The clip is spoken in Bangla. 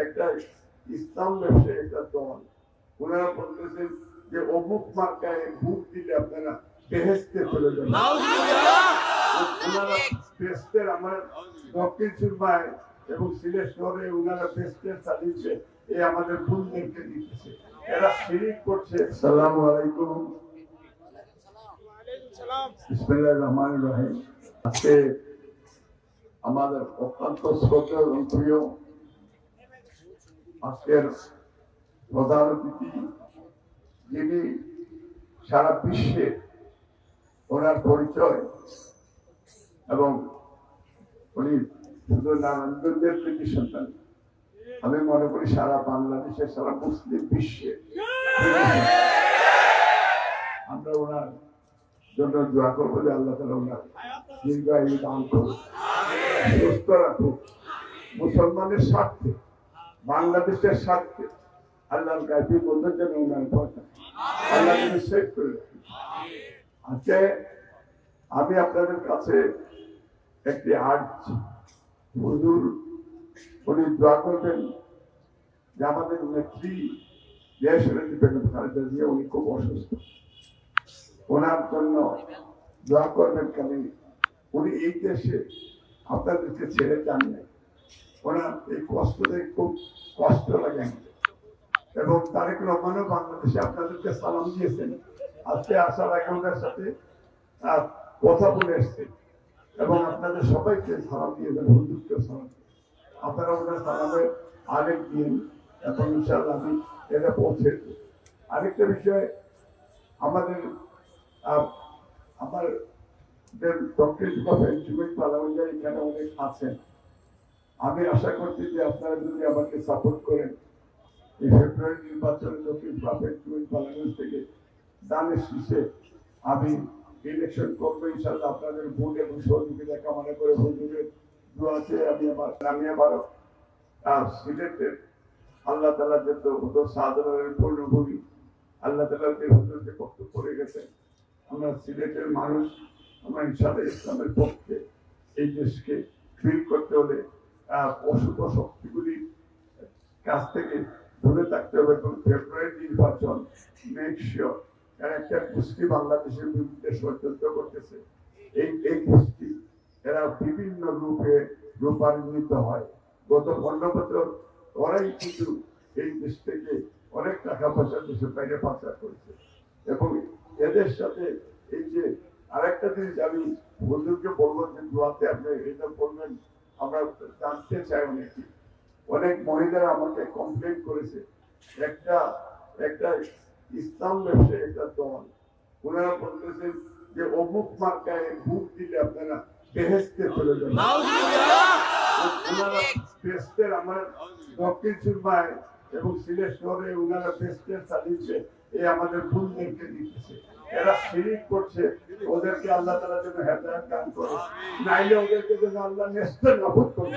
একটা ইসলাম ব্যবসায়ী একটা দল, ওনারা বলতেছেন যে অমুক মার্কায় ভোট দিলে আপনারা বেহেশতে চলে যাবেন। ওনারা বেহেশতের আমার দক্ষিণ সুরমায় এবং সিলেট শহরে ওনারা বেহেশতের চালিয়েছে, এই আমাদের ভুলদেরকে দিতেছে, এরা শিরিক করছে। আসসালামু আলাইকুম, বিসমিল্লাহির রহমানির রহিম। আজকে আমাদের অত্যন্ত শ্রদ্ধেয় এবং প্রিয় আজকের প্রধান অতিথি, যিনি সারা বিশ্বে ওনার পরিচয় এবং উনি শুধু নারায়ণগঞ্জের কৃতি সন্তান, আমি মনে করি সারা বাংলাদেশের সারা মুসলিম বিশ্বে আমরা ওনার জন্য দোয়া করবো যে আল্লাহ তাআলা ওনার দীর্ঘায়ু দান করুন, সুস্থ রাখুক, মুসলমানের স্বার্থে, বাংলাদেশের স্বার্থে আল্লাহর গায়বী বন্ধুর জন্য ওনার কথা আল্লাহ সেভ করে রাখুন। আজকে আমি আপনাদের কাছে একটি আর্জ, হুজুর উনি দোয়া করবেন যে আমাদের নেত্রী দেশ বেগম খালেদা জিয়া, উনি খুব অসুস্থ, ওনার জন্য দোয়া করবেন। কেন উনি এই দেশে আপনাদেরকে ছেড়ে যান নাই, ওনার এই কষ্টতে খুব কষ্ট লাগে এবং তারেক রহমানও বাংলাদেশে আপনাদেরকে সালাম দিয়েছেন, আজকে আসার আগে ওনার সাথে কথা বলে এসছেন এবং আপনাদের সবাইকে সালাম দিয়েছেন, হুজুরকে সালাম। আপনারা ওনার সালামের আরেক দিন এখন ইনশাআল্লাহ আমি এটা পৌঁছে। আরেকটা বিষয়, আমাদের আমার দক্ষিণ পার্লামেন্ট এখানে অনেক আছেন, আমি আশা করছি যে আপনারা যদি আমাকে সাপোর্ট করেন, এই ফেব্রুয়ারি নির্বাচনে দক্ষিণ পার্লামেন্ট থেকে দানের শীষে আমি ইলেকশন করবো ইনশাআল্লাহ। আপনাদের ভোট এবং সহযোগিতা কামনা করে হুজুরের দোয়াতে আমি আবার সিলেটের আল্লাহ তাআলা যত সাধারণের পূর্ণভূমি, আল্লাহ তাআলা যে হুজুরকে বক্তব্য করে গেছেন, আমরা সিলেটের মানুষ, আমরা ইনশাআল্লাহ ইসলামের পক্ষে এই দেশকে ফিল করতে হলে অশুভ শক্তিগুলির কাছ থেকে দূরে থাকতে হবে এবং ফেব্রুয়ারি নির্বাচন মেক শিওর, একটা গোষ্ঠী বাংলাদেশের বিরুদ্ধে ষড়যন্ত্র করতেছে, এই গোষ্ঠী এরা বিভিন্ন রূপে রূপান্তরিত হয়। গত 15 বছর ওরাই কিন্তু এই দেশ থেকে অনেক টাকা পয়সা দেশের বাইরে পাচার করেছে এবং এদের সাথে এই যে আরেকটা জিনিস আমি হুজুরকে বলবো যে দোয়াতে আপনি এটা বলবেন, আমরা জানতে চাই। অনেক মহিলারা আমাকে কমপ্লেন করেছে, একটা ইসলাম ব্যবসায়ী একটা দল, ওনারা বলতেছেন যে অমুক মার্কায় ভোট দিলে আপনারা বেহেশতে চলে যাবেন। ওনারা বেহেশতের আমার দক্ষিণ সুরমায় এবং সিলেট শহরে ওনারা বেহেশতের চালিয়েছে, এই আমাদের ভুলদেরকে দিতেছে, এরা শিরিক করছে, ওদেরকে আল্লাহ তাআলা যেন হেদায়েত দান করে, নাইলে ওদেরকে যেন আল্লাহ নেস্তে নাবুদ করে।